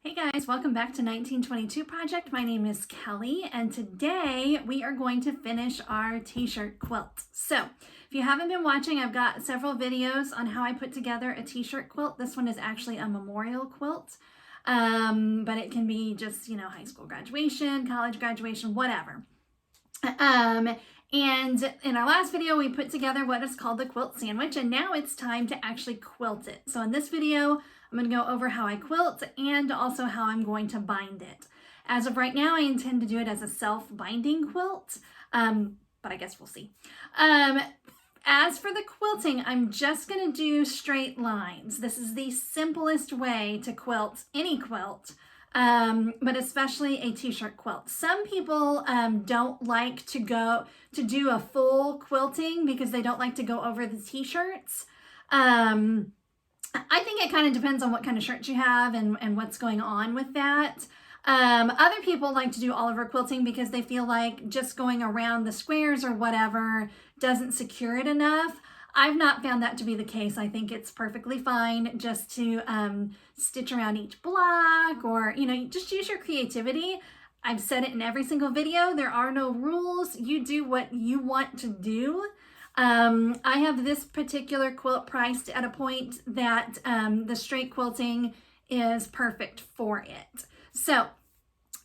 Hey guys, welcome back to 1922 Project. My name is Kelly, and today we are going to finish our t-shirt quilt. So if you haven't been watching, I've got several videos on how I put together a t-shirt quilt. This one is actually a memorial quilt, but it can be just, high school graduation, college graduation, whatever. And in our last video, we put together what is called the quilt sandwich, and now it's time to actually quilt it. So in this video, I'm going to go over how I quilt and also how I'm going to bind it. As of right now, I intend to do it as a self-binding quilt, but I guess we'll see. As for the quilting, I'm just going to do straight lines. This is the simplest way to quilt any quilt, but especially a t-shirt quilt. Some people don't like to do a full quilting because they don't like to go over the t-shirts. I think it kind of depends on what kind of shirts you have and what's going on with that. Other people like to do all over quilting because they feel like just going around the squares or whatever doesn't secure it enough. I've not found that to be the case. I think it's perfectly fine just to stitch around each block or, just use your creativity. I've said it in every single video. There are no rules. You do what you want to do. I have this particular quilt priced at a point that the straight quilting is perfect for it. So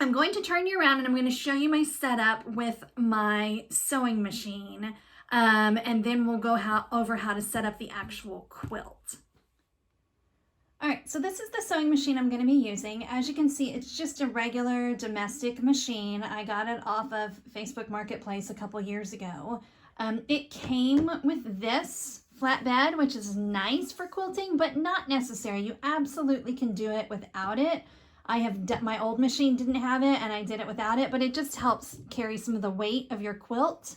I'm going to turn you around and I'm going to show you my setup with my sewing machine. And then we'll go over how to set up the actual quilt. All right, so this is the sewing machine I'm going to be using. As you can see, it's just a regular domestic machine. I got it off of Facebook Marketplace a couple years ago. It came with this flatbed, which is nice for quilting, but not necessary. You absolutely can do it without it. My old machine didn't have it, and I did it without it, but it just helps carry some of the weight of your quilt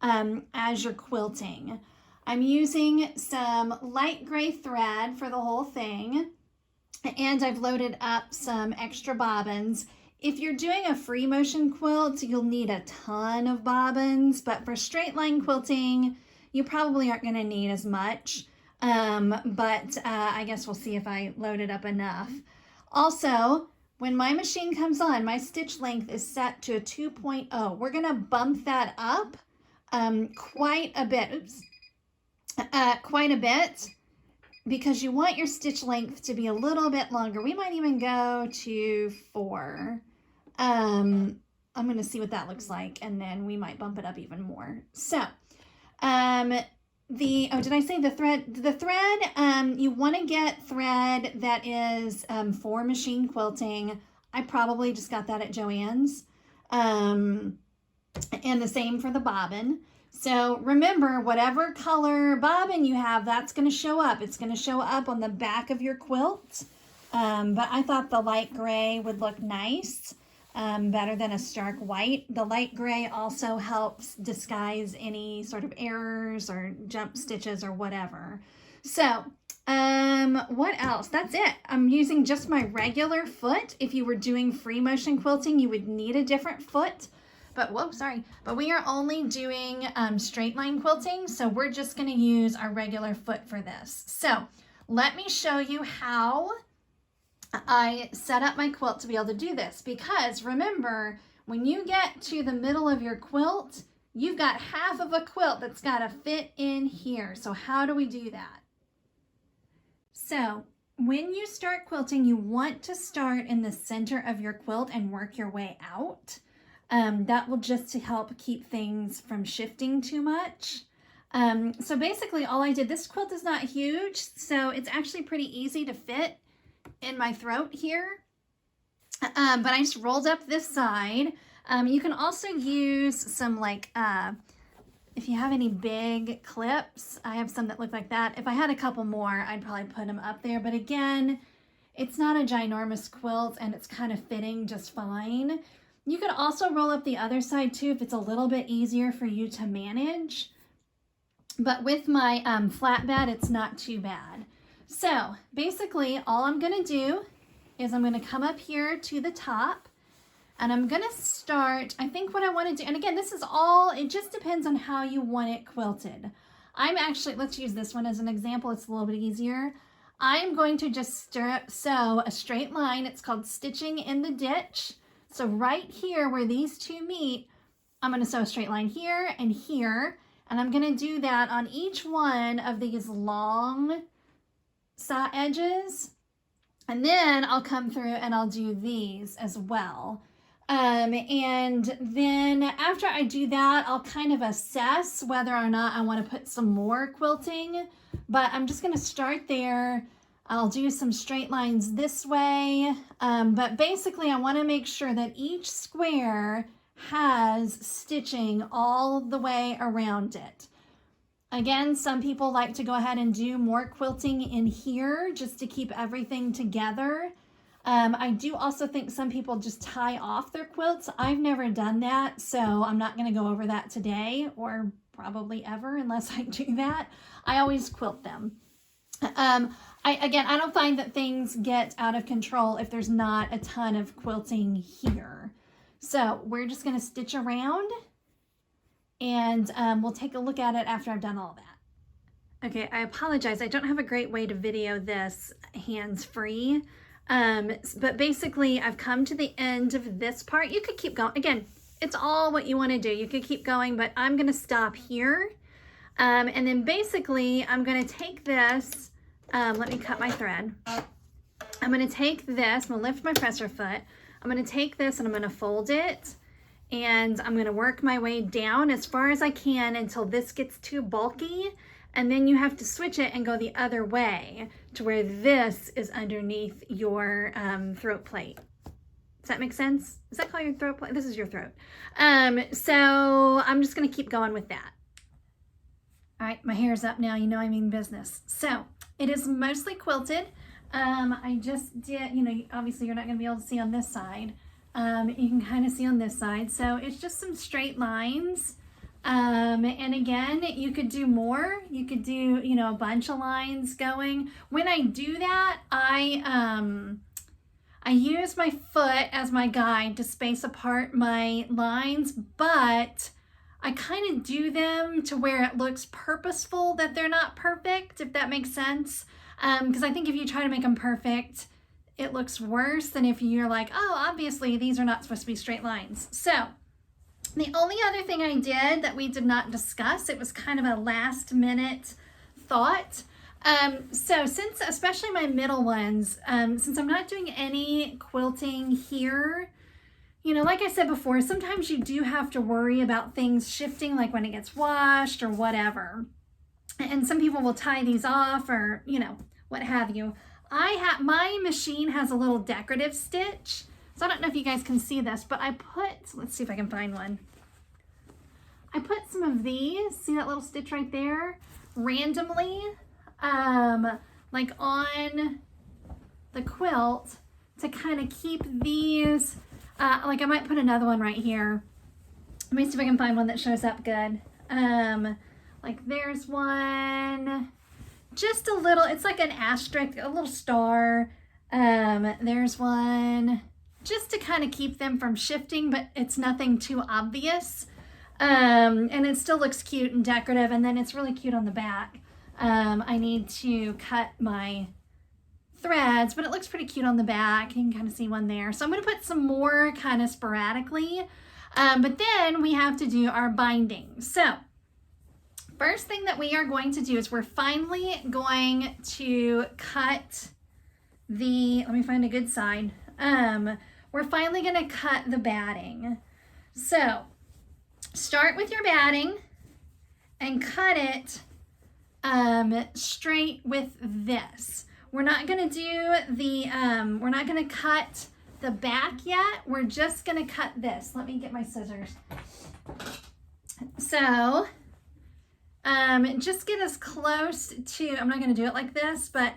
as you're quilting. I'm using some light gray thread for the whole thing, and I've loaded up some extra bobbins. If you're doing a free motion quilt, you'll need a ton of bobbins, but for straight line quilting, you probably aren't going to need as much, but I guess we'll see if I loaded up enough. Also, when my machine comes on, my stitch length is set to a 2.0. We're going to bump that up quite a bit, because you want your stitch length to be a little bit longer. We might even go to 4. I'm going to see what that looks like, and then we might bump it up even more. So, did I say the thread? The thread, you want to get thread that is for machine quilting. I probably just got that at Joann's. And the same for the bobbin. So remember, whatever color bobbin you have, that's going to show up. It's going to show up on the back of your quilt. But I thought the light gray would look nice, better than a stark white. The light gray also helps disguise any sort of errors or jump stitches or whatever. So what else? That's it. I'm using just my regular foot. If you were doing free motion quilting, you would need a different foot. But we are only doing straight line quilting, so we're just going to use our regular foot for this. So let me show you how I set up my quilt to be able to do this, because remember, when you get to the middle of your quilt, you've got half of a quilt that's got to fit in here. So how do we do that? So when you start quilting, you want to start in the center of your quilt and work your way out. That will just to help keep things from shifting too much. So basically all I did, this quilt is not huge, so it's actually pretty easy to fit in my throat here. But I just rolled up this side. You can also use some if you have any big clips, I have some that look like that. If I had a couple more, I'd probably put them up there. But again, it's not a ginormous quilt and it's kind of fitting just fine. You could also roll up the other side too if it's a little bit easier for you to manage. But with my flatbed, it's not too bad. So basically all I'm going to do is I'm going to come up here to the top and I'm going to start, I think what I want to do, and again, this is all, it just depends on how you want it quilted. Let's use this one as an example. It's a little bit easier. I'm going to just sew a straight line. It's called stitching in the ditch. So right here where these two meet, I'm going to sew a straight line here and here. And I'm going to do that on each one of these long side edges. And then I'll come through and I'll do these as well. And then after I do that, I'll kind of assess whether or not I want to put some more quilting, but I'm just going to start there. I'll do some straight lines this way, but basically I want to make sure that each square has stitching all the way around it. Again, some people like to go ahead and do more quilting in here just to keep everything together. I do also think some people just tie off their quilts. I've never done that, so I'm not going to go over that today, or probably ever unless I do that. I always quilt them. I don't find that things get out of control if there's not a ton of quilting here. So we're just going to stitch around, and we'll take a look at it after I've done all that. Okay, I apologize. I don't have a great way to video this hands-free. But basically I've come to the end of this part. You could keep going. Again, it's all what you want to do. You could keep going, but I'm going to stop here. And then basically I'm going to take this, let me cut my thread. I'm going to take this, I'm going to lift my presser foot. I'm going to take this and I'm going to fold it, and I'm going to work my way down as far as I can until this gets too bulky. And then you have to switch it and go the other way to where this is underneath your throat plate. Does that make sense? Is that called your throat plate? This is your throat. So I'm just going to keep going with that. All right, my hair's up now. You know I mean business. So it is mostly quilted. I just did, obviously you're not going to be able to see on this side. You can kind of see on this side. So it's just some straight lines. And again, you could do more. You could do, a bunch of lines going. When I do that, I use my foot as my guide to space apart my lines, but I kind of do them to where it looks purposeful that they're not perfect, if that makes sense. Because I think if you try to make them perfect, it looks worse than if you're like, oh, obviously these are not supposed to be straight lines. So the only other thing I did that we did not discuss, it was kind of a last minute thought. So since, especially my middle ones, since I'm not doing any quilting here, like I said before, sometimes you do have to worry about things shifting, like when it gets washed or whatever. And some people will tie these off or, what have you. My machine has a little decorative stitch. So I don't know if you guys can see this, but let's see if I can find one. I put some of these, see that little stitch right there, randomly, like on the quilt to kind of keep these, like I might put another one right here. Let me see if I can find one that shows up good. Like there's one, just a little, it's like an asterisk, a little star. There's one, just to kind of keep them from shifting, but it's nothing too obvious. And it still looks cute and decorative, and then it's really cute on the back. I need to cut my threads, but it looks pretty cute on the back. You can kind of see one there. So I'm going to put some more kind of sporadically, but then we have to do our binding. So first thing that we are going to do is we're finally going to cut let me find a good side. We're finally going to cut the batting. So start with your batting and cut it straight with this. We're not going to do we're not going to cut the back yet. We're just going to cut this. Let me get my scissors. So just get as close to, I'm not going to do it like this, but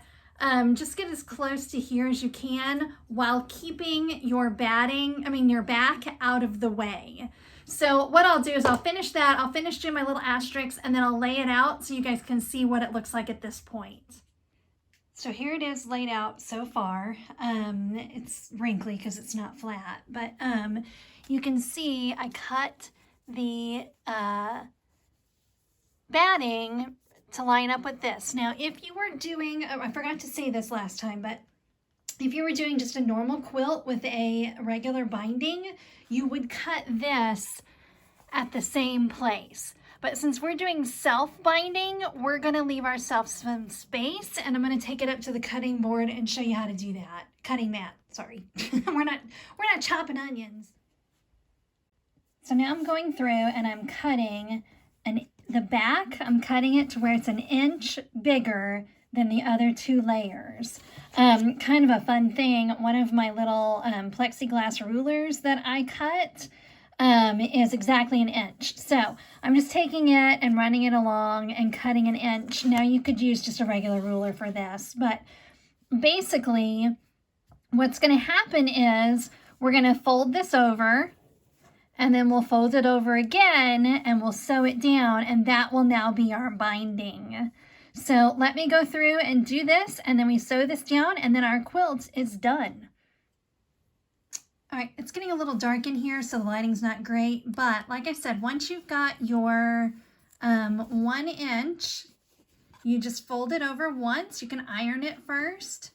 just get as close to here as you can while keeping your your back out of the way. So what I'll do is I'll finish that. I'll finish doing my little asterisks, and then I'll lay it out so you guys can see what it looks like at this point. So here it is laid out so far. It's wrinkly because it's not flat, but you can see I cut the batting to line up with this. Now, if you were doing, oh, I forgot to say this last time, but if you were doing just a normal quilt with a regular binding, you would cut this at the same place. But since we're doing not we're gonna leave ourselves some space, and I'm gonna take it up to the cutting board and show you how to do that. Cutting mat, sorry. we're not chopping onions. So now I'm going through and I'm cutting the back, I'm cutting it to where it's 1 inch bigger than the other 2 layers. Kind of a fun thing, one of my little plexiglass rulers that I cut is exactly 1 inch. So I'm just taking it and running it along and cutting 1 inch. Now you could use just a regular ruler for this, but basically what's going to happen is we're going to fold this over, and then we'll fold it over again and we'll sew it down, and that will now be our binding. So let me go through and do this, and then we sew this down, and then our quilt is done. All right, it's getting a little dark in here, so the lighting's not great, but like I said, once you've got your 1 inch, you just fold it over once. You can iron it first,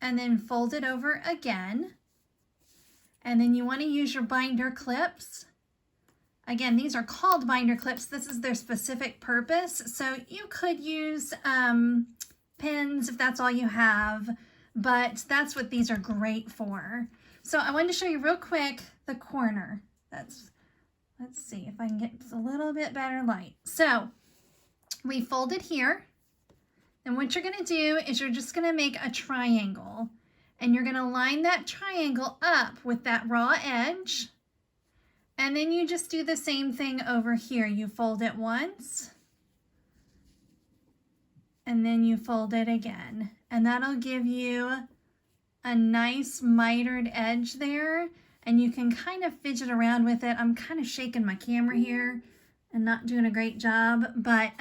and then fold it over again. And then you want to use your binder clips. Again, these are called binder clips. This is their specific purpose. So you could use pins if that's all you have, but that's what these are great for. So I wanted to show you real quick the corner. Let's see if I can get a little bit better light. So we fold it here. And what you're going to do is you're just going to make a triangle. And you're going to line that triangle up with that raw edge. And then you just do the same thing over here. You fold it once. And then you fold it again. And that'll give you a nice mitered edge there, and you can kind of fidget around with it. I'm kind of shaking my camera here and not doing a great job, but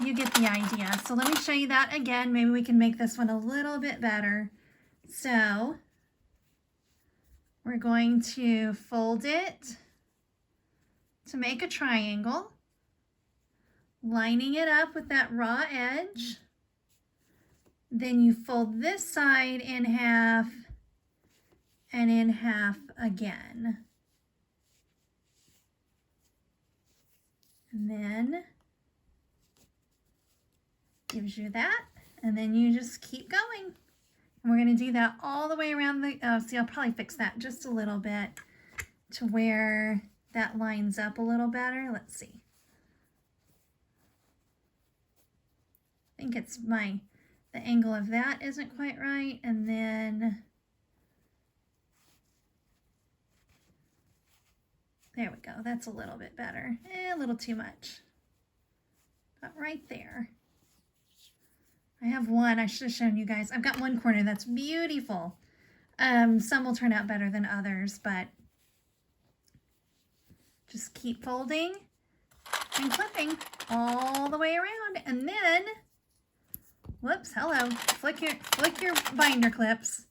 you get the idea. So let me show you that again. Maybe we can make this one a little bit better. So we're going to fold it to make a triangle, lining it up with that raw edge. Then you fold this side in half and in half again. And then gives you that, and then you just keep going. And we're going to do that all the way around the, see, I'll probably fix that just a little bit to where that lines up a little better. Let's see. I think it's the angle of that isn't quite right, and then there we go. That's a little bit better. A little too much. But right there. I have one. I should have shown you guys. I've got one corner that's beautiful. Some will turn out better than others, but just keep folding and clipping all the way around, and then whoops, hello. Flick your binder clips.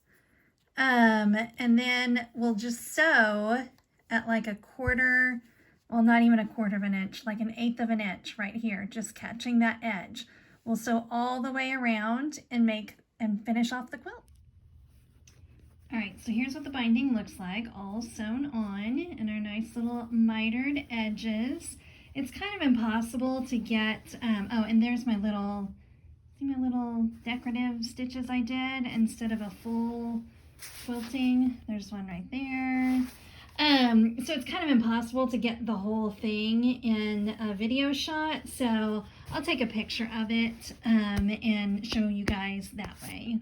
And then we'll just sew at like a quarter, well, not even a quarter of an inch, like 1/8 of an inch right here, just catching that edge. We'll sew all the way around and finish off the quilt. All right, so here's what the binding looks like, all sewn on, and our nice little mitered edges. It's kind of impossible to get, oh, and there's my little, see my little decorative stitches I did instead of a full quilting. There's one right there. So it's kind of impossible to get the whole thing in a video shot, so I'll take a picture of it and show you guys that way.